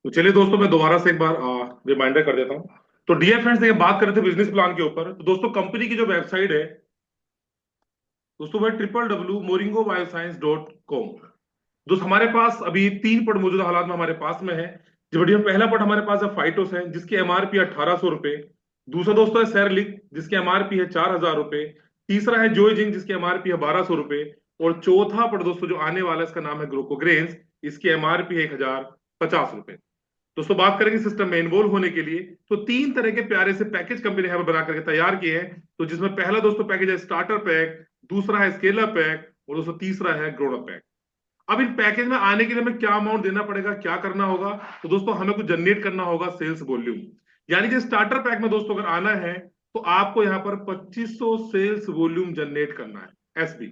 तो चलिए दोस्तों, मैं दोबारा से एक बार रिमाइंडर कर देता हूँ। तो डियर फ्रेंड्स, देखिए बात कर रहे थे बिजनेस प्लान के ऊपर। तो दोस्तों, कंपनी की जो वेबसाइट है दोस्तों, वह www.moringobioscience.com। दोस्तों, हमारे पास अभी तीन पट मौजूदा हालात में हमारे पास में है। जो बढ़िया, पहला पट हमारे पास है फाइटोस है, जिसकी एमआरपी है 1800 रुपए। दूसरा दोस्तों है सेरलिक, जिसकी एमआरपी है 4000 रुपए। तीसरा है जोइजिंग, जिसकी एमआरपी है 1200 रुपए। और चौथा पट दोस्तों जो आने वाला है, इसका नाम है ग्रोकोग्रेन्स। इसकी एमआरपी है 1050 रुपए। दोस्तों, बात करेंगे सिस्टम में इन्वॉल्व होने के लिए। तो तीन तरह के प्यारे से पैकेज कंपनी यहाँ पर बना करके तैयार किए हैं। तो जिसमें पहला दोस्तों पैकेज है स्टार्टर पैक, दूसरा है स्केलर पैक, और दोस्तों तीसरा है ग्रोन अप पैक। अब इन पैकेज में आने के लिए हमें क्या अमाउंट देना पड़ेगा, क्या करना होगा? तो दोस्तों, हमें कुछ जनरेट करना होगा सेल्स वॉल्यूम। यानी कि स्टार्टर पैक में दोस्तों अगर आना है तो आपको यहाँ पर 2500 सेल्स वॉल्यूम जनरेट करना है, एसबी।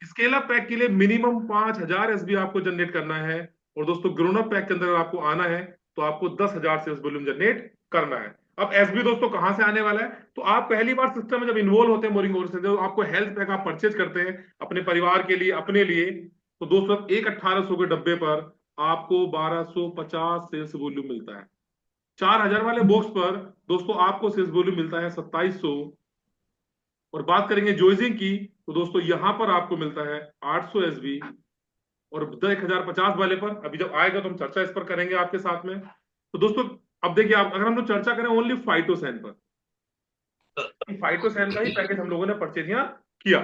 स्केल अप पैक के लिए मिनिमम 5000 एसबी आपको जनरेट करना है। और दोस्तों, ग्रोन अप पैक के अंदर आपको आना है तो आपको 10,000 सेल्स वॉल्यूम जनरेट करना है। अब एसबी दोस्तों कहां से आने वाला है? तो आप पहली बार सिस्टम में जब इन्वॉल्व होते हैं मोरिंग से, तो आपको हेल्थ पैक आप परचेज करते हैं अपने परिवार के लिए, अपने लिए। तो दोस्तों, एक 1800 के डब्बे पर आपको 1250 सेल्स वॉल्यूम मिलता है। 4000 वाले बॉक्स पर दोस्तों आपको सेल्स वॉल्यूम मिलता है 2700। और बात करेंगे जोइजिंग की, तो दोस्तों यहां पर आपको मिलता है 800 एसबी। और 1050 वाले पर अभी जब आएगा तो हम चर्चा इस पर करेंगे आपके साथ में। तो दोस्तों, अब देखिए, आप अगर हम लोग चर्चा करें ओनली फाइटोसैन पर, फाइटोसैन का ही पैकेज हम लोगों ने परचेज यहाँ किया।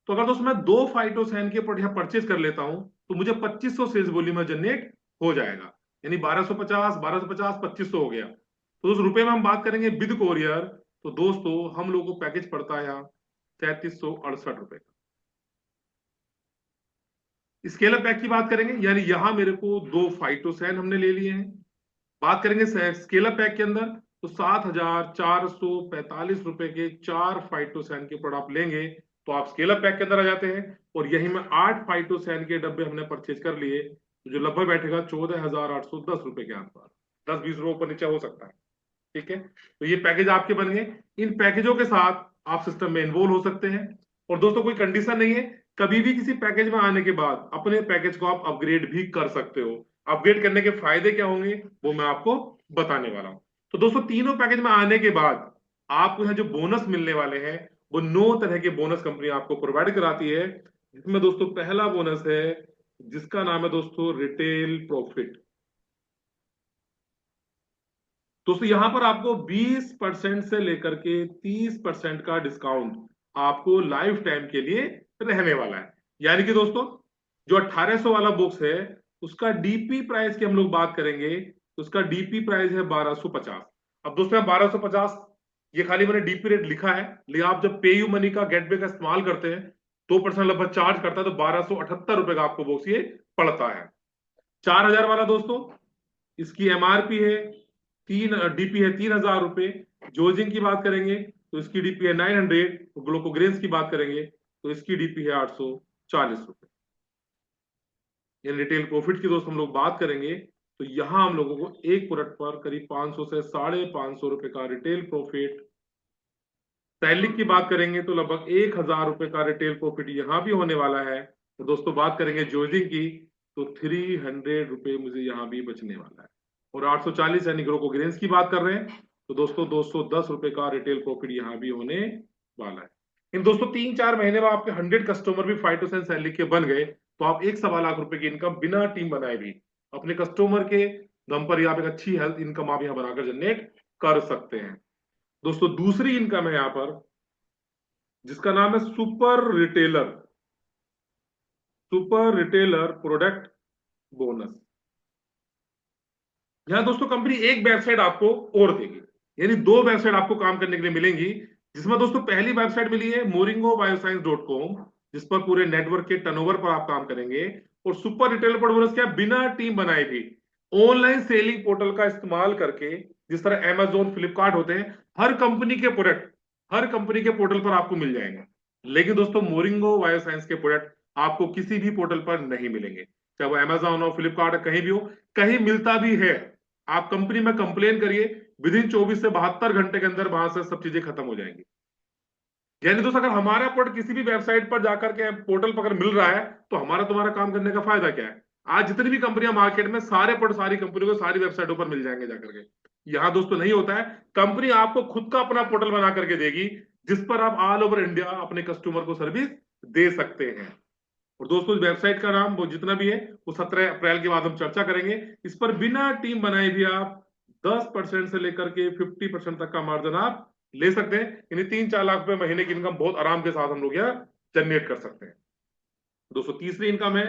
तो अगर दोस्तों मैं दो फाइटोसैन के प्रोडक्ट यहाँ परचेज कर लेता हूं तो मुझे 2500 सेल्स वॉल्यूम जनरेट हो जाएगा। यानी 1250 1250 2500 हो गया। तो उस रुपए में हम बात करेंगे विद कोरियर, तो दोस्तों हम लोग को पैकेज पड़ता है यहाँ 3368 रुपए का। स्केल अप पैक की बात करेंगे, यानी यहां मेरे को दो फाइटोसैन हमने ले लिए हैं। बात करेंगे स्केल अप पैक के अंदर, तो 7445 रुपए के चार फाइटोसैन के प्रोडक्ट आप लेंगे तो आप स्केल अप पैक के अंदर आ जाते हैं। और यही में 8 फाइटोसैन के डब्बे हमने परचेज कर लिए, तो जो लगभग बैठेगा 14,810 रुपए के आसपास। 10-20 रुपए ऊपर नीचे हो सकता है। ठीक है, तो ये पैकेज आपके बन गए। इन पैकेजों के साथ आप सिस्टम में इन्वॉल्व हो सकते हैं। और दोस्तों, कोई कंडीशन नहीं है, कभी भी किसी पैकेज में आने के बाद अपने पैकेज को आप अपग्रेड भी कर सकते हो। अपग्रेड करने के फायदे क्या होंगे वो मैं आपको बताने वाला हूं। तो दोस्तों, तीनों पैकेज में आने के बाद आपको यहाँ जो बोनस मिलने वाले हैं, वो 9 तरह के बोनस कंपनी आपको प्रोवाइड कराती है। जिसमें दोस्तों पहला बोनस है, जिसका नाम है दोस्तों रिटेल प्रॉफिट। दोस्तों, यहां पर आपको 20% से लेकर के 30% का डिस्काउंट आपको लाइफ टाइम के लिए रहने वाला है। यानी कि दोस्तों, जो 1800 वाला बॉक्स है, उसका डीपी प्राइस की हम लोग बात करेंगे तो उसका डीपी प्राइस है 1250। अब दोस्तों 1250, ये खाली मैंने डीपी रेट लिखा है, लेकिन आप जब पे यू मनी का गेटवे का इस्तेमाल करते हैं 2% लगभग चार्ज करता है, तो 1278 रुपए का आपको बॉक्स ये पड़ता है। 4000 वाला दोस्तों, इसकी एमआरपी है तीन, डीपी है 3000 रुपए। जोजिंग की बात करेंगे तो इसकी डीपी है 900। ग्लूकोग्रेन्स की बात करेंगे तो इसकी डीपी है 840 रुपए। ये रिटेल प्रॉफिट की दोस्त हम लोग बात करेंगे तो यहां हम लोगों को एक प्रोडक्ट पर करीब 500 से 550 रुपए का रिटेल प्रॉफिट। सैलिक की बात करेंगे तो लगभग 1000 रुपए का रिटेल प्रॉफिट यहां भी होने वाला है। तो दोस्तों, बात करेंगे जोजिंग की, तो 300 रुपए मुझे यहां भी बचने वाला है। और 840 यानी ग्रोकोग्रेन्स की बात कर रहे हैं तो दोस्तों 210 रुपए का रिटेल प्रॉफिट यहां भी होने वाला है। इन दोस्तों 3-4 महीने में आपके 100 कस्टमर भी फाइटोसन सैलिक के बन गए तो आप 1.25 लाख रुपए की इनकम बिना टीम बनाए भी अपने कस्टमर के दम पर आप एक अच्छी हेल्थ इनकम आप यहां बनाकर जनरेट कर सकते हैं। दोस्तों, दूसरी इनकम है यहां पर, जिसका नाम है सुपर रिटेलर प्रोडक्ट बोनस। यहां दोस्तों कंपनी एक वेबसाइट आपको और देगी, यानी दो वेबसाइट आपको काम करने के लिए मिलेंगी। जिसमें दोस्तों पहली वेबसाइट मिली है moringobioscience.com, जिस पर पूरे नेटवर्क के टर्नओवर पर आप काम करेंगे। और सुपर रिटेलर प्रोडक्ट बोनस क्या, बिना टीम बनाए भी ऑनलाइन सेलिंग पोर्टल का इस्तेमाल करके, जिस तरह Amazon फ्लिपकार्ट होते हैं, हर कंपनी के प्रोडक्ट हर कंपनी के पोर्टल पर आपको मिल जाएंगे। लेकिन दोस्तों, मोरिंगो बायोसाइंस के प्रोडक्ट आपको किसी भी पोर्टल पर नहीं मिलेंगे, चाहे वो Amazon हो, फ्लिपकार्ट हो, कहीं भी हो। कहीं मिलता भी है, आप कंपनी में कंप्लेन करिए, विद इन 24 से 72 घंटे के अंदर वहां से सब चीजें खत्म हो जाएंगी। यानी दोस्तों, अगर हमारा प्रोडक्ट किसी भी वेबसाइट पर जाकर के पोर्टल पर अगर मिल रहा है तो हमारा तुम्हारा काम करने का फायदा क्या है? आज जितनी भी कंपनियां मार्केट में, सारे पट सारी कंपनियों को सारी वेबसाइटों पर मिल जाएंगे जाकर के। यहां दोस्तों नहीं होता है। कंपनी आपको खुद का अपना पोर्टल बना करके देगी, जिस पर आप ऑल ओवर इंडिया अपने कस्टमर को सर्विस दे सकते हैं। और दोस्तों इस वेबसाइट का नाम वो जितना भी है वो 17 अप्रैल के बाद हम चर्चा करेंगे। इस पर बिना टीम बनाए भी आप 10% से लेकर के 50% तक का मार्जिन आप ले सकते हैं। यानी 3-4 लाख रुपए महीने की इनकम बहुत आराम के साथ हम लोग यहाँ जनरेट कर सकते हैं। दोस्तों तीसरी इनकम है,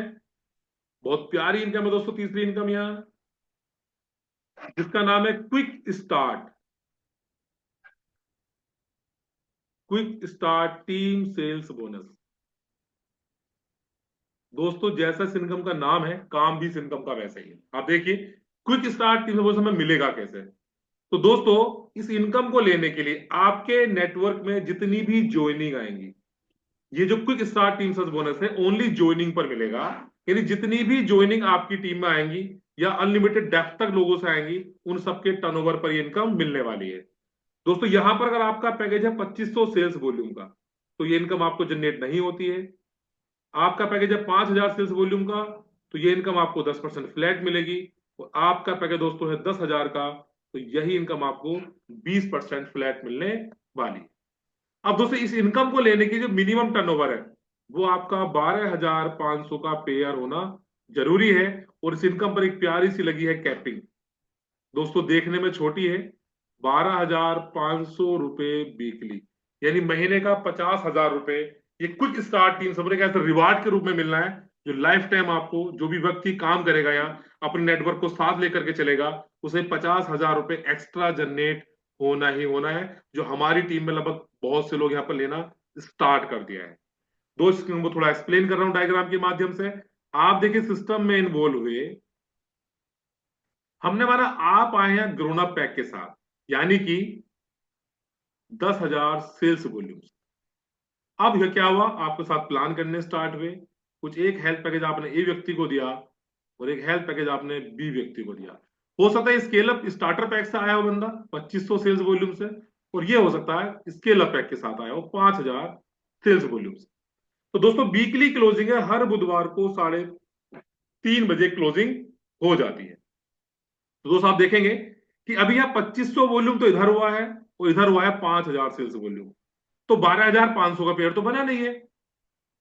बहुत प्यारी इनकम है दोस्तों, तीसरी इनकम यहाँ, जिसका नाम है quick start. Quick start team sales bonus. दोस्तों जैसा इस इनकम का नाम है, काम भी इस इनकम का वैसा ही है। आप देखिए क्विक स्टार्ट टीम बोनस हमें मिलेगा कैसे। तो दोस्तों इस इनकम को लेने के लिए आपके नेटवर्क में जितनी भी ज्वाइनिंग आएंगी, ये जो quick start team search bonus है ओनली ज्वाइनिंग पर मिलेगा। यानी जितनी भी ज्वाइनिंग आपकी टीम में आएंगी या अनलिमिटेड डेप्थ तक लोगों से आएंगी, उन सबके टर्नओवर पर ये इनकम मिलने वाली है। दोस्तों यहां पर अगर आपका पैकेज है 2500 सेल्स वॉल्यूम का, तो ये इनकम आपको जनरेट नहीं होती है। आपका पैकेज है 5000 सेल्स वॉल्यूम का, तो ये इनकम आपको 10% फ्लैट मिलेगी। और आपका पैकेज दोस्तों है 10,000 का, तो यही इनकम आपको 20% फ्लैट मिलने वाली है। अब दोस्तों इस इनकम को लेने की जो मिनिमम टर्नओवर है, वो आपका 12,500 का पेयर होना जरूरी है। और इस इनकम पर एक प्यारी सी लगी है कैपिंग। दोस्तों देखने में छोटी है, 12,500 रुपए वीकली, यानी महीने का 50,000 रुपए ये क्विक स्टार्ट टीम सबने कैसे रिवार्ड के रूप में मिलना है। जो लाइफ टाइम आपको जो भी व्यक्ति काम करेगा यहाँ अपने नेटवर्क को साथ लेकर के चलेगा, उसे 50,000 रुपए एक्स्ट्रा जनरेट होना ही होना है, जो हमारी टीम में लगभग बहुत से लोग यहाँ पर लेना स्टार्ट कर दिया है। दोस्तों को थोड़ा एक्सप्लेन कर रहा हूं डायग्राम के माध्यम से। आप देखिए सिस्टम में इन्वॉल्व हुए, हमने हमारा आप आए हैं ग्रोन अप पैक के साथ, यानी कि 10,000 सेल्स वॉल्यूम। अब यह क्या हुआ, आपके साथ प्लान करने स्टार्ट हुए। कुछ एक हेल्थ पैकेज आपने ए व्यक्ति को दिया और एक हेल्थ पैकेज आपने बी व्यक्ति को दिया। हो सकता है स्केल अप स्टार्टर पैक से आया हो बंदा 2500 सेल्स वॉल्यूम से, और ये हो सकता है स्केल अप पैक के साथ आया हो 5,000 सेल्स वॉल्यूम से। तो दोस्तों वीकली क्लोजिंग है, हर बुधवार को 3:30 बजे क्लोजिंग हो जाती है। तो दोस्तों आप देखेंगे कि अभी यहां 2500 वॉल्यूम तो इधर हुआ है और इधर हुआ है 5,000 सेल्स वॉल्यूम, तो 12,500 का पेयर तो बना नहीं है,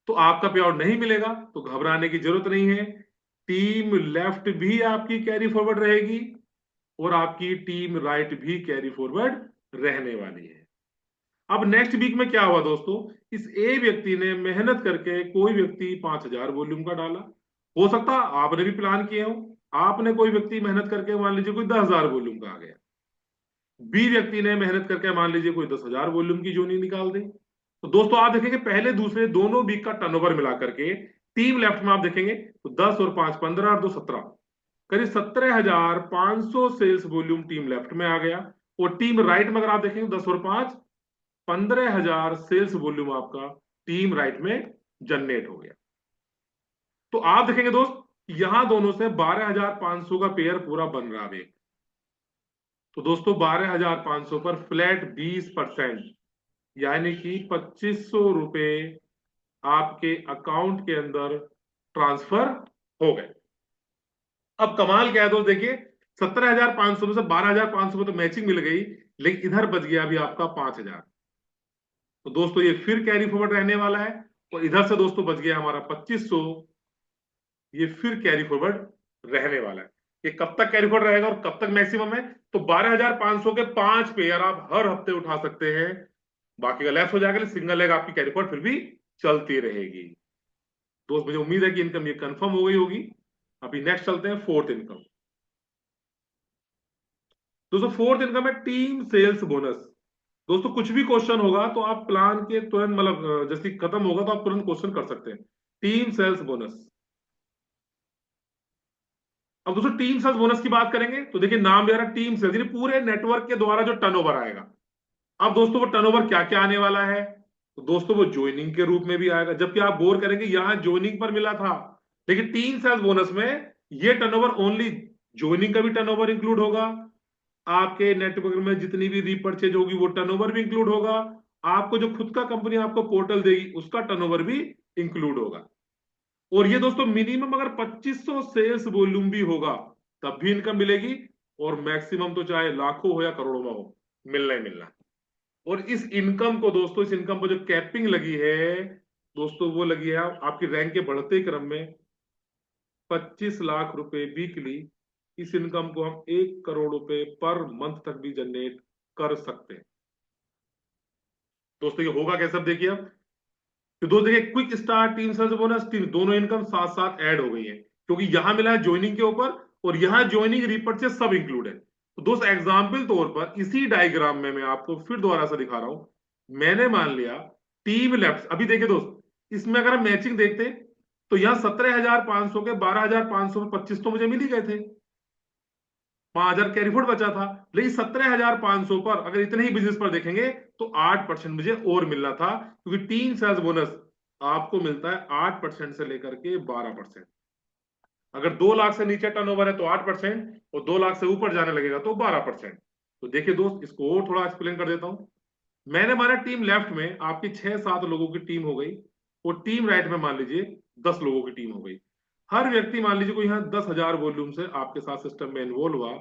तो आपका पे आउट नहीं मिलेगा। तो घबराने की जरूरत नहीं है, टीम लेफ्ट भी आपकी कैरी फॉरवर्ड रहेगी और आपकी टीम राइट भी कैरी फॉरवर्ड रहने वाली है। अब नेक्स्ट वीक में क्या हुआ दोस्तों, इस ए व्यक्ति ने मेहनत करके, कोई व्यक्ति 5,000 वॉल्यूम का डाला, हो सकता आपने भी प्लान किए हो, आपने कोई व्यक्ति मेहनत करके मान लीजिए कोई 10,000 वॉल्यूम का आ गया, बी व्यक्ति ने मेहनत करके मान लीजिए कोई 10,000 वॉल्यूम की जोनी निकाल दी। तो दोस्तों आप देखेंगे पहले दूसरे दोनों वीक का टर्नओवर मिला करके टीम लेफ्ट में आप देखेंगे तो 10 और 5 15 और 2 17, करीब 17,500 सेल्स वॉल्यूम टीम लेफ्ट में आ गया। और टीम राइट में अगर आप देखेंगे 10 और 5 15,000 सेल्स वॉल्यूम आपका टीम राइट में जनरेट हो गया। तो आप देखेंगे दोस्त यहां दोनों से 12,500 का पेयर पूरा बन रहा है। तो दोस्तों 12,500 पर फ्लैट 20%, यानी कि 2,500 रुपए आपके अकाउंट के अंदर ट्रांसफर हो गए। अब कमाल क्या है दोस्त, देखिए 17,500 में से 12,500 में तो मैचिंग मिल गई, लेकिन इधर बच गया अभी आपका 5,000। तो दोस्तों ये फिर कैरी फॉरवर्ड रहने वाला है, और इधर से दोस्तों बच गया हमारा 2,500, ये फिर कैरी फॉरवर्ड रहने वाला है। ये कब तक कैरी फॉरवर्ड रहेगा और कब तक मैक्सिमम है, तो 12,500 के 5 पेयर आप हर हफ्ते उठा सकते हैं, बाकी का लेस हो जाएगा, सिंगल लेग आपकी कैरी फॉरवर्ड फिर भी चलती रहेगी। दोस्त मुझे उम्मीद है कि इनकम ये कंफर्म हो गई होगी। अभी नेक्स्ट चलते हैं फोर्थ इनकम। दोस्तों फोर्थ इनकम है टीम सेल्स बोनस। दोस्तों कुछ भी क्वेश्चन होगा तो आप प्लान के तुरंत, मतलब जैसे खत्म होगा तो आप तुरंत क्वेश्चन कर सकते हैं। Team sales bonus. अब दोस्तों टीम सेल्स बोनस की बात करेंगे तो देखिए नाम दे रहा है टीम सेल्स, यानी पूरे नेटवर्क के द्वारा जो टर्नओवर आएगा। अब दोस्तों वो टर्नओवर क्या क्या आने वाला है, तो दोस्तों वो ज्वाइनिंग के रूप में भी आएगा, जबकि आप गौर करेंगे यहां ज्वाइनिंग पर मिला था, लेकिन टीम सेल्स बोनस में ये टर्नओवर ओनली ज्वाइनिंग का भी टर्नओवर इंक्लूड होगा, आपके नेटवर्क में जितनी भी रीपर्चेज होगी वो टर्नओवर भी इंक्लूड होगा, आपको जो खुद का कंपनी आपको पोर्टल देगी उसका टर्नओवर भी इंक्लूड होगा। और ये दोस्तों मिनिमम अगर 2500 सेल्स वॉल्यूम भी होगा तब भी इनकम मिलेगी, और मैक्सिमम तो चाहे लाखों हो या करोड़ों में हो, मिलना ही मिलना। और इस इनकम को दोस्तों, इस इनकम पर जो कैपिंग लगी है दोस्तों, वो लगी है आपकी रैंक के बढ़ते क्रम में 25 लाख रुपए वीकली। इस इनकम को हम 1 करोड़ रुपए पर मंथ तक भी जनरेट कर सकते हैं। दोस्तों ये होगा कैसे, अब देखिए अब। तो दोस्त देखिए, quick start, team search bonus, team दोनों इनकम साथ साथ ऐड हो गई है, क्योंकि यहां मिला है ज्वाइनिंग के ऊपर, और यहां ज्वाइनिंग रिपर्चेस सब इंक्लूड है। तो दोस्त एग्जाम्पल तौर पर इसी डायग्राम में मैं आपको फिर दोबारा से दिखा रहा हूं। मैंने मान लिया टीम लेफ्ट, अभी देखिए दोस्त, इसमें अगर हम मैचिंग देखते तो यहां 17,500 के 12,500 में 25 तो मुझे मिल ही गए थे, 5,000 कैरी फॉरवर्ड बचा था। लेकिन 17,500 पर अगर इतने ही बिजनेस पर देखेंगे तो 8% मुझे और मिलना था, क्योंकि टीम सेल्स बोनस आपको मिलता है 8% से लेकर के 12%। अगर 2 लाख से नीचे टर्नओवर है तो 8%, और 2 लाख से ऊपर जाने लगेगा तो 12%। तो देखिए दोस्त, इसको और थोड़ा एक्सप्लेन कर देता हूं। मैंने माना टीम लेफ्ट में आपकी 6-7 लोगों की टीम हो गई, और टीम राइट में मान लीजिए 10 लोगों की टीम हो गई। हर व्यक्ति मान लीजिए कोई यहाँ 10,000 वॉल्यूम से आपके साथ सिस्टम में इन्वॉल्व हुआ,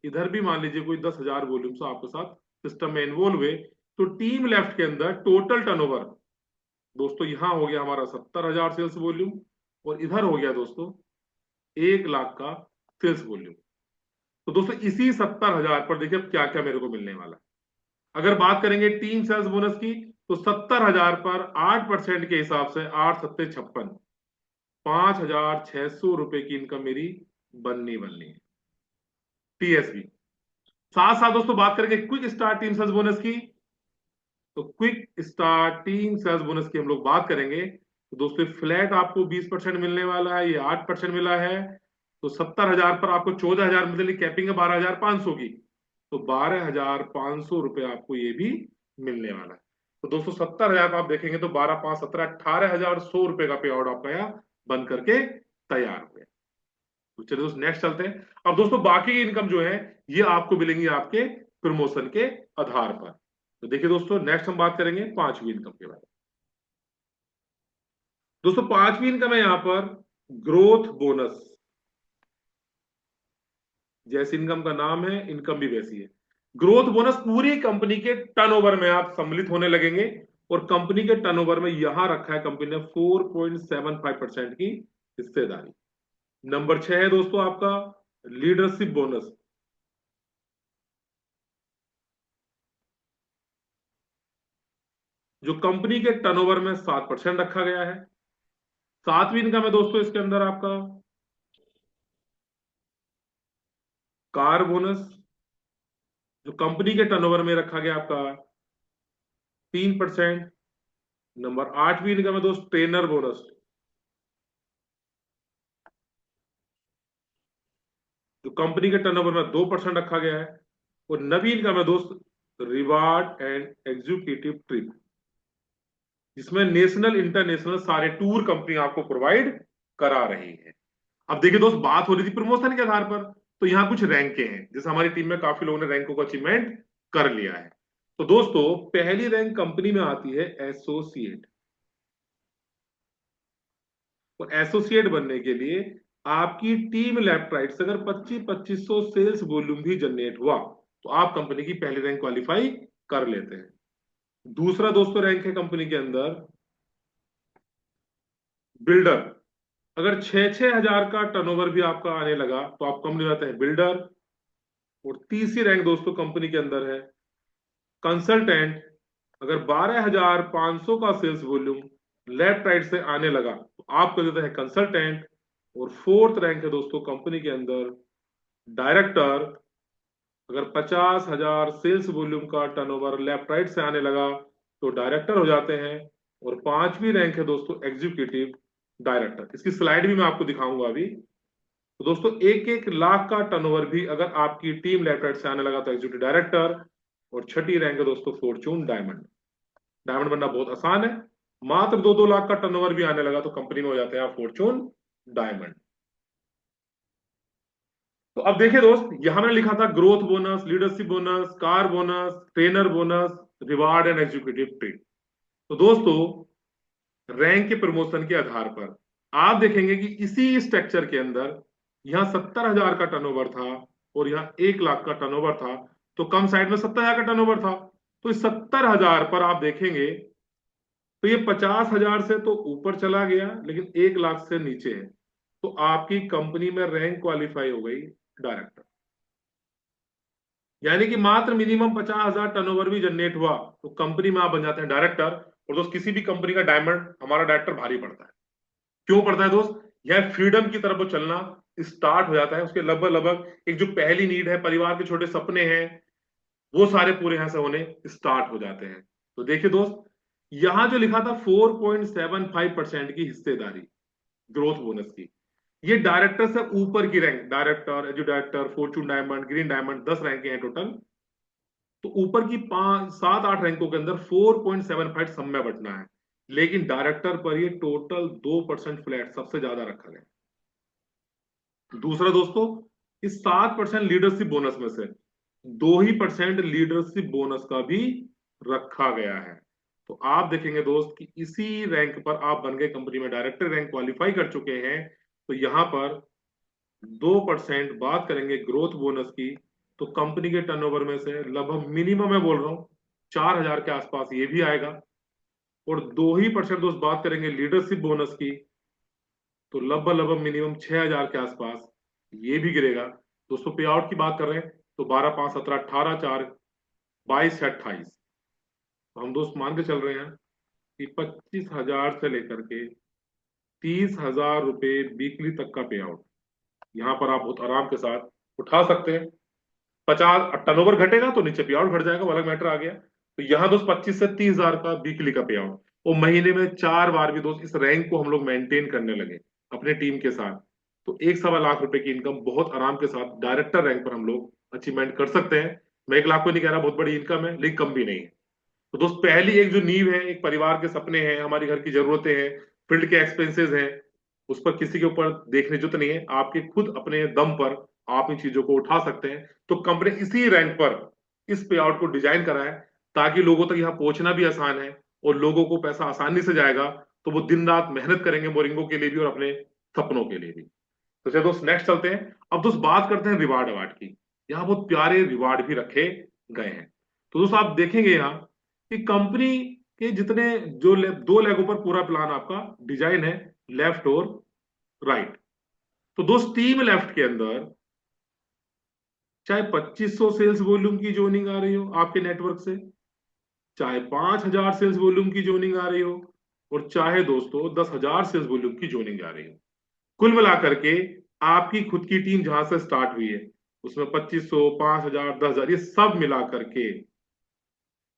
इधर भी मान लीजिए कोई 10,000 वॉल्यूम से आपके साथ सिस्टम में इन्वॉल्व हुए। तो टीम लेफ्ट के अंदर टोटल टर्नओवर दोस्तों यहां हो गया हमारा 70,000 सेल्स वॉल्यूम, और इधर हो गया दोस्तों 1 लाख का सेल्स वॉल्यूम। तो दोस्तों इसी 70,000 पर देखिए अब क्या क्या मेरे को मिलने वाला है। अगर बात करेंगे टीम सेल्स बोनस की, तो 70,000 पर 8% के हिसाब से 8 सत्ते 56, 5,600 रुपए की इनकम मेरी बननी है, टीएसबी। साथ साथ दोस्तों बात करेंगे quick start team sales bonus की, तो quick start team sales bonus की हम लोग बात करेंगे तो दोस्तों फ्लैट आपको 20% मिलने वाला है, ये 8% मिला है। तो 70,000 पर आपको 14,000 मिलेगी, कैपिंग है 12,500 की, तो 12,500 रुपए आपको ये भी मिलने वाला है। तो दोस्तों 70,000 आप देखेंगे तो 12, 5, 17, 18,100 रुपए का पे आउट आपका यहाँ बन करके तैयार हो गया। तो चलिए दोस्तों नेक्स्ट चलते हैं। अब दोस्तों बाकी इनकम जो है ये आपको मिलेंगी आपके प्रमोशन के आधार पर। तो देखिए दोस्तों, नेक्स्ट हम बात करेंगे पांचवी इनकम के बारे में। दोस्तों पांचवी इनकम है यहां पर ग्रोथ बोनस। जैसे इनकम का नाम है, इनकम भी वैसी है। ग्रोथ बोनस पूरी कंपनी के टर्नओवर में आप सम्मिलित होने लगेंगे, और कंपनी के टर्नओवर में यहां रखा है कंपनी ने 4.75% की हिस्सेदारी। नंबर 6 है दोस्तों आपका लीडरशिप बोनस, जो कंपनी के टर्नओवर में 7% रखा गया है। सातवीं इनकम है दोस्तों इसके अंदर आपका कार बोनस, जो कंपनी के टर्नओवर में रखा गया आपका 3%। नंबर 8वीं इनकम है दोस्त ट्रेनर बोनस, जो कंपनी के टर्नओवर में 2% रखा गया है। और 9वीं इनकम है दोस्त रिवार्ड एंड एग्जीक्यूटिव ट्रिप, जिसमें नेशनल इंटरनेशनल सारे टूर कंपनी आपको प्रोवाइड करा रही है। अब देखिए दोस्त, बात हो रही थी प्रमोशन के आधार पर, तो यहां कुछ रैंके हैं, जैसे हमारी टीम में काफी लोगों ने रैंकों को अचीवमेंट कर लिया है। तो दोस्तों पहली रैंक कंपनी में आती है एसोसिएट, और एसोसिएट बनने के लिए आपकी टीम लेफ्ट राइट से अगर 25-2500 सेल्स वॉल्यूम भी जनरेट हुआ तो आप कंपनी की पहली रैंक क्वालिफाई कर लेते हैं। दूसरा दोस्तों रैंक है कंपनी के अंदर बिल्डर। अगर 6-6 हजार का टर्नओवर भी आपका आने लगा तो आप कंपनी में आते हैं बिल्डर। और तीसरी रैंक दोस्तों कंपनी के अंदर है कंसल्टेंट। अगर 12,500 का सेल्स वॉल्यूम लेफ्ट राइट से आने लगा तो आप कर देते हैं कंसल्टेंट। और फोर्थ रैंक है दोस्तों कंपनी के अंदर डायरेक्टर। अगर 50,000 सेल्स वॉल्यूम का टर्नओवर लेफ्ट राइट से आने लगा तो डायरेक्टर हो जाते हैं। और पांचवी रैंक है दोस्तों एग्जीक्यूटिव डायरेक्टर। इसकी स्लाइड भी मैं आपको दिखाऊंगा अभी। तो दोस्तों 1-1 लाख का टर्नओवर भी अगर आपकी टीम लेफ्ट राइट से आने लगा तो एग्जीक्यूटिव डायरेक्टर। और छठी रैंक है दोस्तों फॉर्चून डायमंड। डायमंड बनना बहुत आसान है, मात्र 2-2 लाख का टर्नओवर भी आने लगा तो कंपनी में हो जाते हैं आप फॉर्चून डायमंड। तो अब देखिए दोस्त, यहां मैंने लिखा था growth bonus, leadership bonus, car bonus, trainer bonus, reward and executive trade. तो दोस्तों रैंक के प्रमोशन के आधार पर आप देखेंगे कि इसी स्ट्रक्चर के अंदर यहाँ 70,000 का टर्नओवर था और यहाँ 1 लाख का टर्नओवर था, तो कम साइड में 70,000 का टर्नओवर था। तो इस 70,000 पर आप देखेंगे तो ये 50,000 से तो ऊपर चला गया, लेकिन 1 लाख से नीचे है। तो आपकी कंपनी में रैंक क्वालिफाई हो गई डायरेक्टर, यानी कि मात्र मिनिमम 50,000 टर्नओवर भी जनरेट हुआ तो कंपनी में आप बन जाते हैं डायरेक्टर। और दोस्त किसी भी कंपनी का डायमंड हमारा डायरेक्टर भारी पड़ता है। क्यों पड़ता है दोस्त? यह फ्रीडम की तरफ वो चलना स्टार्ट हो जाता है, उसके लगभग लगभग एक जो पहली नीड है, परिवार के छोटे सपने हैं, वो सारे पूरे यहां से होने स्टार्ट हो जाते हैं। तो देखिए दोस्त, यहां जो लिखा था 4.75% की हिस्सेदारी ग्रोथ बोनस की, ये डायरेक्टर से ऊपर की rank, director, edu director, Fortune diamond, green diamond, 10 रैंकें हैं टोटल। तो ऊपर की 5 7 8 रैंकों के अंदर 4.75 सब में बटना है, लेकिन डायरेक्टर पर ये टोटल 2% फ्लैट सबसे ज्यादा रखा गया। दूसरा दोस्तों, इस 7% लीडरशिप बोनस में से 2% लीडरशिप बोनस का भी रखा गया है। तो आप देखेंगे दोस्त कि इसी रैंक पर आप बन गए, कंपनी में डायरेक्टर रैंक क्वालिफाई कर चुके हैं। तो यहां पर 2% बात करेंगे ग्रोथ बोनस की, तो कंपनी के टर्नओवर में से लगभग मिनिमम मैं बोल रहा हूं 4,000 के आसपास ये भी आएगा। और 2% दोस्त बात करेंगे लीडरशिप बोनस की, तो लगभग लगभग मिनिमम 6,000 के आसपास ये भी गिरेगा। दोस्तों पे आउट की बात कर रहे हैं तो 12 5 17 18 4 22 28, तो हम दोस्त मान के चल रहे हैं कि 25,000 से लेकर के 30,000 रुपए वीकली तक का पे आउट यहाँ पर आप बहुत आराम के साथ उठा सकते हैं। 50 टर्नओवर घटेगा तो नीचे पे आउट घट जाएगा, वो अलग मैटर आ गया। तो यहाँ दोस्त 25 से 30,000 का वीकली का पे आउट, और महीने में 4 बार भी दोस्त इस रैंक को हम लोग मेंटेन करने लगे अपने टीम के साथ, तो 1 सवा लाख रुपए की इनकम बहुत आराम के साथ डायरेक्टर रैंक पर हम लोग अचीवमेंट कर सकते हैं। मैं 1 लाख को नहीं कह रहा बहुत बड़ी इनकम है, लेकिन कम भी नहीं है। तो दोस्त पहली एक जो नींव है, एक परिवार के सपने हैं, हमारी घर की जरूरतें हैं, फील्ड के एक्सपेंसेस हैं, उस पर किसी के ऊपर देखने जरूरत नहीं है, आपके खुद अपने दम पर आप इन चीजों को उठा सकते हैं। तो कंपनी इसी रैंक पर इस पे आउट को डिजाइन करा है ताकि लोगों तक यहाँ पहुंचना भी आसान है और लोगों को पैसा आसानी से जाएगा, तो वो दिन रात मेहनत करेंगे मोरिंगो के लिए भी और अपने सपनों के लिए भी। तो चलिए दोस्त नेक्स्ट चलते हैं। अब दोस्त बात करते हैं रिवार्ड अवार्ड की। यहाँ बहुत प्यारे रिवार्ड भी रखे गए हैं। तो दोस्त आप देखेंगे यहाँ कि कंपनी के जितने दो लेगों पर पूरा प्लान आपका डिजाइन है, लेफ्ट और राइट। तो दोस्त टीम लेफ्ट के अंदर चाहे 2500 सेल्स वॉल्यूम की जोइनिंग आ रही हो आपके नेटवर्क से, चाहे 5,000 सेल्स वॉल्यूम की जोइनिंग आ रही हो, और चाहे दोस्तों 10,000 सेल्स वॉल्यूम की जोइनिंग आ रही हो, कुल मिलाकर के आपकी खुद की टीम जहां से स्टार्ट हुई है उसमें 2500 5,000 10,000 ये सब मिलाकर के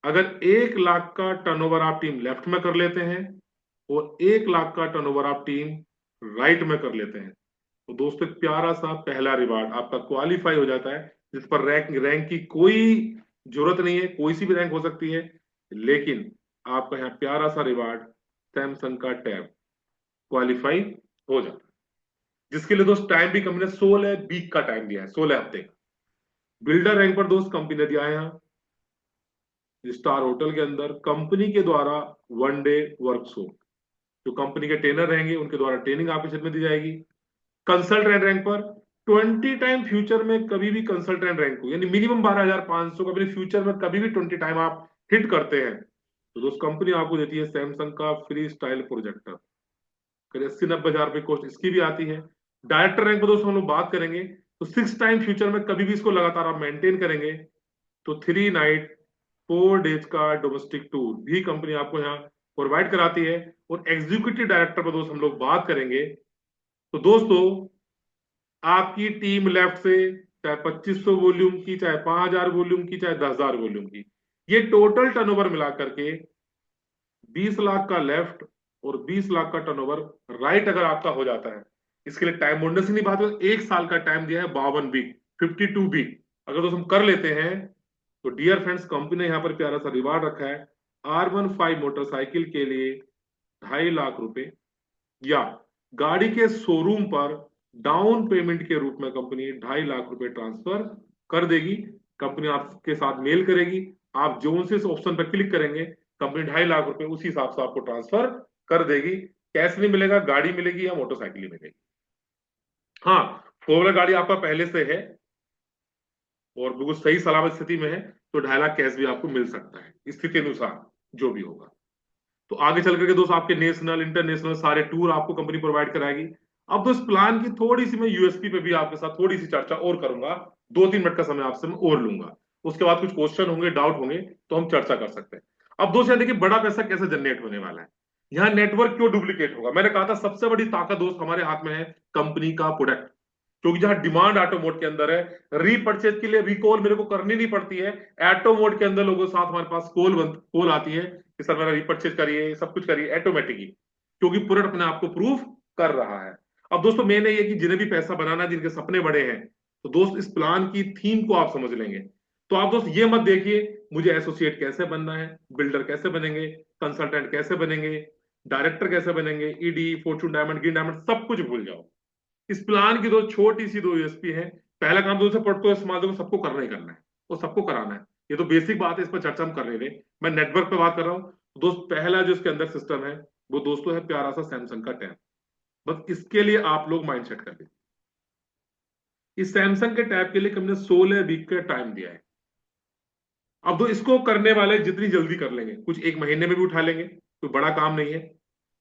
अगर 1 लाख का टर्नओवर आप टीम लेफ्ट में कर लेते हैं और 1 लाख का टर्नओवर आप टीम राइट में कर लेते हैं, तो दोस्तों एक प्यारा सा पहला रिवार्ड आपका क्वालिफाई हो जाता है, जिस पर रैंक रैंक की कोई जरूरत नहीं है, कोई सी भी रैंक हो सकती है, लेकिन आपका यहाँ प्यारा सा रिवार्ड सैमसंग का टैब क्वालिफाई हो जाता है, जिसके लिए दोस्त टाइम भी कंपनी ने 16 वीक का टाइम दिया है, 16 हफ्ते का। बिल्डर रैंक पर दोस्त कंपनी ने दिया है यहाँ स्टार होटल के अंदर कंपनी के द्वारा 1 डे वर्कशॉप, जो कंपनी के ट्रेनर रहेंगे उनके द्वारा ट्रेनिंग आपके क्षेत्र में दी जाएगी। कंसल्टेंट रैंक पर 20 टाइम फ्यूचर में कभी भी कंसल्टेंट रैंक को, यानी मिनिमम 12,500 का, अपने फ्यूचर में कभी भी 20 टाइम आप हिट करते हैं तो दोस्त कंपनी आपको देती है सैमसंग का फ्री स्टाइल प्रोजेक्टर, करीब 80 90 हजार रुपए कॉस्ट इसकी भी आती है। डायरेक्टर रैंक पर दोस्तों हम लोग बात करेंगे तो 6 टाइम फ्यूचर में कभी भी इसको लगातार आप मेंटेन करेंगे तो 3 नाइट 4 डेज का डोमेस्टिक टूर भी कंपनी आपको यहाँ प्रोवाइड कराती है। और एग्जीक्यूटिव डायरेक्टर पर दोस्त हम लोग बात करेंगे तो दोस्तों आपकी टीम लेफ्ट से चाहे 2500 वॉल्यूम की, चाहे 5,000 वॉल्यूम की, चाहे 10,000 वॉल्यूम की, ये टोटल टर्नओवर मिलाकर के 20 लाख का लेफ्ट और 20 लाख का टर्नओवर राइट अगर आपका हो जाता है, इसके लिए टाइम बोनस की नहीं बात है, 1 साल का टाइम दिया है, 52 वीक, 52 वीक अगर दोस्त हम कर लेते हैं तो डियर फ्रेंड्स कंपनी ने यहाँ पर प्यारा सा रिवार्ड रखा है। R15 मोटरसाइकिल के लिए 2.5 लाख रुपए, या गाड़ी के शोरूम पर डाउन पेमेंट के रूप में कंपनी 2.5 लाख रुपए ट्रांसफर कर देगी। कंपनी आपके साथ मेल करेगी, आप जोन से इस ऑप्शन पर क्लिक करेंगे, कंपनी 2.5 लाख रुपए उसी हिसाब से आपको ट्रांसफर कर देगी। कैश नहीं मिलेगा, गाड़ी मिलेगी या मोटरसाइकिल ही मिलेगी। हाँ, फोर व्हीलर गाड़ी आपका पहले से है और बिल्कुल सही सलामत स्थिति में है, तो 2.5 लाख कैश भी आपको मिल सकता है स्थिति अनुसार, जो भी होगा। तो आगे चल करके दोस्त आपके नेशनल इंटरनेशनल सारे टूर आपको कंपनी प्रोवाइड कराएगी। अब दोस्त प्लान की थोड़ी सी मैं यूएसपी पे भी आपके साथ थोड़ी सी चर्चा और करूंगा, 2-3 मिनट का समय आपसे मैं और लूंगा। उसके बाद कुछ क्वेश्चन होंगे, डाउट होंगे, तो हम चर्चा कर सकते हैं। अब दोस्त यहाँ देखिए बड़ा पैसा कैसे जनरेट होने वाला है। यहाँ नेटवर्क क्यों डुप्लीकेट होगा, मैंने कहा था सबसे बड़ी ताकत दोस्त हमारे हाथ में है कंपनी का प्रोडक्ट। क्योंकि जहां डिमांड ऑटो मोड के अंदर है, रीपर्चेज के लिए रिकॉल मेरे को करनी नहीं पड़ती है। ऑटो मोड के अंदर लोगों के साथ हमारे पास कॉल आती है कि सर मेरा रीपर्चेज करिए, सब कुछ करिए ऑटोमेटिकली, क्योंकि प्रोडक्ट अपने आप को प्रूव कर रहा है। अब दोस्तों मेन ये कि जिन्हें भी पैसा बनाना है, जिनके सपने बड़े हैं, तो दोस्त इस प्लान की थीम को आप समझ लेंगे। तो आप दोस्त ये मत देखिए मुझे एसोसिएट कैसे बनना है, बिल्डर कैसे बनेंगे, कंसल्टेंट कैसे बनेंगे, डायरेक्टर कैसे बनेंगे, ED, Fortune diamond, green diamond, सब कुछ भूल जाओ। इस प्लान की दो छोटी सी दो यूएसपी है। पहला काम तो उसे पोर्टफोलियो इस्तेमाल को सबको करना ही करना है, वो सबको कराना है। ये तो बेसिक बात है, इस पर चर्चा हम कर रहे थे। मैं नेटवर्क पे बात कर रहा हूँ। दोस्त पहला जो इसके अंदर सिस्टम है, वो दोस्तों है प्यारा सा सैमसंग का टैब। बस इसके लिए आप लोग माइंड सेट कर लीजिए। इस सैमसंग के टैब के लिए हमने 16 वीक का टाइम दिया है। अब तो इसको करने वाले जितनी जल्दी कर लेंगे, कुछ 1 महीने में भी उठा लेंगे, कोई बड़ा काम नहीं है।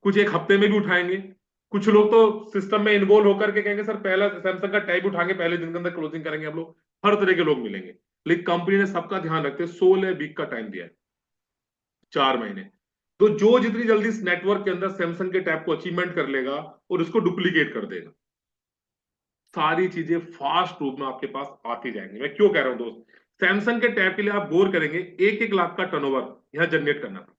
कुछ 1 हफ्ते में भी उठाएंगे। कुछ लोग तो सिस्टम में इन्वॉल्व होकर के कहेंगे सर पहला सैमसंग का टैब उठाएंगे, पहले दिन के अंदर क्लोजिंग करेंगे हम लोग। हर तरह के लोग मिलेंगे। लेकिन कंपनी ने सबका ध्यान रखते 16 वीक का टाइम दिया है, 4 महीने। तो जो जितनी जल्दी इस नेटवर्क के अंदर सैमसंग के टैब को अचीवमेंट कर लेगा और इसको डुप्लीकेट कर देगा, सारी चीजें फास्ट रूप में आपके पास आती जाएंगी। मैं क्यों कह रहा हूं दोस्त, सैमसंग के टैब के लिए आप गौर करेंगे 1-1 लाख का टर्नओवर यहां जनरेट करना था।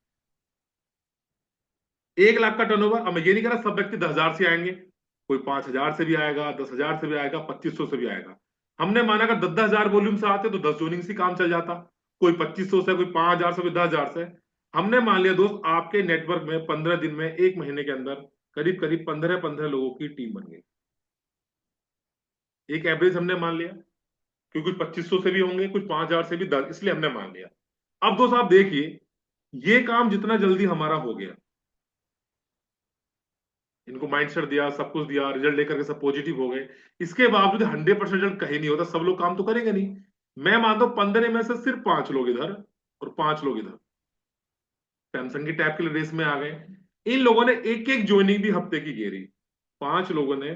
1 लाख का टर्नओवर। अब मैं ये नहीं कह रहा सब व्यक्ति 10,000 से आएंगे, कोई 5,000 से भी आएगा, 10,000 से भी आएगा, 2,500 से भी आएगा। हमने माना अगर 10,000 वॉल्यूम से आते तो 10 जोनिंग से काम चल जाता। कोई 2,500 से, कोई 5,000 से, कोई 10,000 से। हमने मान लिया दोस्त आपके नेटवर्क में 15 दिन में, 1 महीने के अंदर करीब करीब 15-15 लोगों की टीम बन गई। एक एवरेज हमने मान लिया, क्योंकि कुछ 2,500 से भी होंगे, कुछ 5,000 से भी, 10, इसलिए हमने मान लिया। अब दोस्त आप देखिए, ये काम जितना जल्दी हमारा हो गया, इनको माइंडसेट दिया, सब कुछ दिया, रिजल्ट लेकर के सब पॉजिटिव हो गए, इसके बावजूद 100% रिजल्ट कहीं नहीं होता। सब लोग काम तो करेंगे नहीं। मैं मानता हूं 15 में से सिर्फ 5 लोग इधर और 5 लोग इधर सैमसंग की टैब के लिए रेस में आ गए। इन लोगों ने एक एक ज्वाइनिंग भी हफ्ते की घेरी। 5 लोगों ने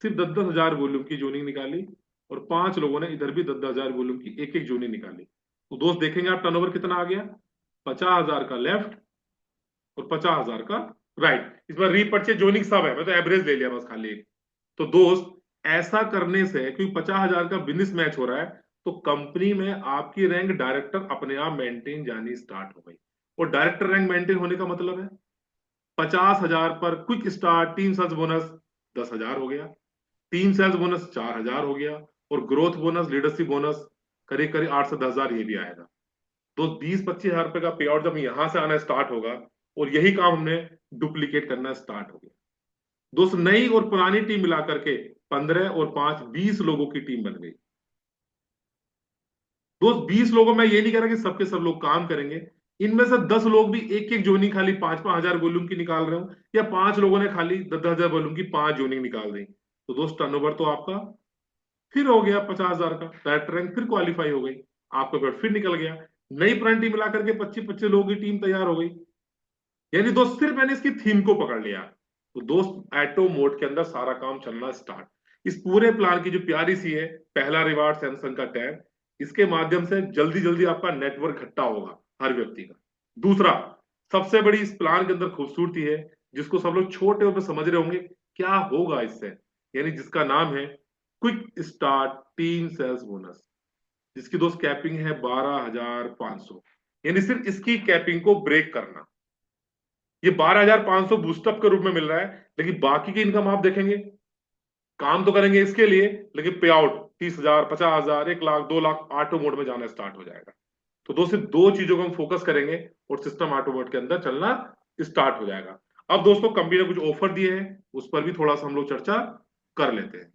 सिर्फ 10-10 हजार वॉल्यूम की ज्वाइनिंग निकाली, और 5 लोगों ने इधर भी 10-10 हजार वॉल्यूम की एक एक ज्वाइनिंग निकाली। तो दोस्त देखेंगे आप टर्नओवर कितना आ गया, 50,000 का लेफ्ट और 50,000 का राइट। इसमें रीपर्चेज जोनिंग सब है, मैं तो एवरेज ले लिया बस खाली। तो दोस्त ऐसा करने से, क्योंकि 50,000 का बिजनेस मैच हो रहा है, तो कंपनी में आपकी रैंक डायरेक्टर अपने आप मेंटेन जानी स्टार्ट हो गई। और डायरेक्टर रैंक मेंटेन होने का मतलब है 50,000 पर क्विक स्टार्ट 3 सेल्स बोनस 10,000 हो गया, 3 सेल्स बोनस 4,000 हो गया, और ग्रोथ बोनस, लीडरशिप बोनस करीब करीब 8 से 10,000 ये भी आएगा। तो 20-25 हजार रुपए का पे आउट जब यहां से आना स्टार्ट होगा, और यही काम हमने डुप्लीकेट करना स्टार्ट हो गया। दोस्त नई और पुरानी टीम मिलाकर के 15 और 5 20 लोगों की टीम बन गई। दोस्त 20 लोगों में ये नहीं कह रहा कि सबके सब लोग काम करेंगे। इनमें से 10 लोग भी एक एक जोनिंग खाली 5-5 हजार वॉल्यूम की निकाल रहे हो, या 5 लोगों ने खाली 10-10 हजार वॉल्यूम की 5 जोनिंग निकाल दी, तो दोस्त टर्नओवर तो आपका फिर हो गया 50,000 का, डायरेक्टर रैंक फिर क्वालिफाई हो गई, आपका पेड़ फिर निकल गया। नई पुरानी टीम मिलाकर के 25-25 लोगों की टीम तैयार हो गई। यानी दोस्त सिर्फ मैंने इसकी थीम को पकड़ लिया, तो दोस्त एटो मोड के अंदर सारा काम चलना स्टार्ट। इस पूरे प्लान की जो प्यारी सी है, पहला रिवार्ड सैमसंग का टैब, इसके माध्यम से जल्दी जल्दी आपका नेटवर्क इकट्ठा होगा हर व्यक्ति का। दूसरा, सबसे बड़ी इस प्लान के अंदर खूबसूरती है, जिसको सब लोग छोटे में समझ रहे होंगे क्या होगा इससे, यानी जिसका नाम है क्विक स्टार्ट 3 सेल्स बोनस, जिसकी दोस्त कैपिंग है 12,500। यानी सिर्फ इसकी कैपिंग को ब्रेक करना। ये 12,500 बूस्टअप के रूप में मिल रहा है, लेकिन बाकी की इनकम आप देखेंगे, काम तो करेंगे इसके लिए, लेकिन पे out 30,000, 50,000, 1 lakh, 2 lakh auto mode में जाना स्टार्ट हो जाएगा। तो दो सिर्फ दो चीजों को हम फोकस करेंगे और सिस्टम ऑटो मोड के अंदर चलना स्टार्ट हो जाएगा। अब दोस्तों कंपनी ने कुछ ऑफर दिए हैं, उस पर भी थोड़ा सा हम लोग चर्चा कर लेते हैं।